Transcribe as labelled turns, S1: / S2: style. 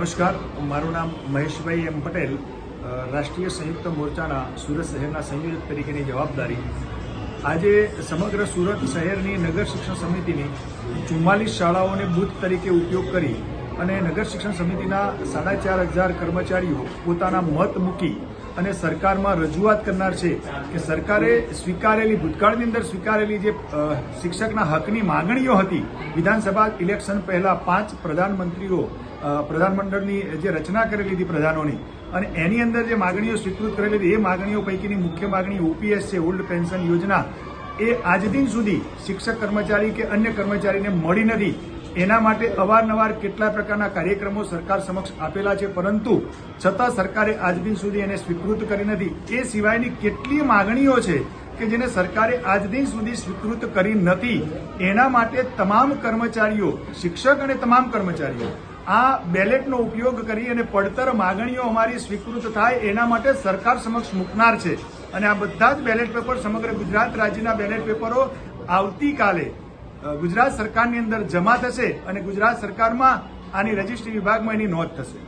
S1: નમસ્કાર, મારું નામ મહેશભાઈ એમ પટેલ, રાષ્ટ્રીય સંયુક્ત મોરચાના સુરત શહેરના સંયોજક તરીકેની જવાબદારી. આજે સમગ્ર સુરત શહેરની નગર શિક્ષણ સમિતિની 44 શાળાઓને બૂથ તરીકે ઉપયોગ કરી અને નગર શિક્ષણ સમિતિના 4500 કર્મચારીઓ પોતાના મત મૂકી અને સરકારમાં રજૂઆત કરનાર છે કે સરકારે સ્વીકારેલી ભૂતકાળની અંદર સ્વીકારેલી જે શિક્ષકના હકની માંગણીઓ હતી, વિધાનસભા ઇલેક્શન પહેલા 5 પ્રધાનમંત્રીઓ પ્રધાનમંડળની જે રચના કરેલી હતી પ્રધાનોની, અને એની અંદર જે માંગણીઓ સ્વીકૃત કરેલી હતી એ માંગણીઓ પૈકીની મુખ્ય માંગણી OPS છે, ઓલ્ડ પેન્શન યોજના, એ આજ દિન સુધી શિક્ષક કર્મચારી કે અન્ય કર્મચારીને મળી નથી. એના માટે અવારનવાર કેટલા પ્રકારના કાર્યક્રમો સરકાર સમક્ષ આપેલા છે, પરંતુ છતાં સરકારે આજ દિન સુધી એને સ્વીકૃત કરી નથી. એ સિવાયની કેટલી માંગણીઓ છે કે જેને સરકારે આજ દિન સુધી સ્વીકૃત કરી નથી. એના માટે તમામ કર્મચારીઓ, શિક્ષક અને તમામ કર્મચારીઓ આ બેલેટનો ઉપયોગ કરી અને પડતર માંગણીઓ અમારી સ્વીકૃત થાય એના માટે સરકાર સમક્ષ મૂકનાર છે. અને આ બધા જ બેલેટ પેપર, સમગ્ર ગુજરાત રાજ્યના બેલેટ પેપરો આવતીકાલે ગુજરાત સરકારની અંદર જમા થશે અને ગુજરાત સરકારમાં આની રજિસ્ટ્રી વિભાગમાં એની નોંધ થશે.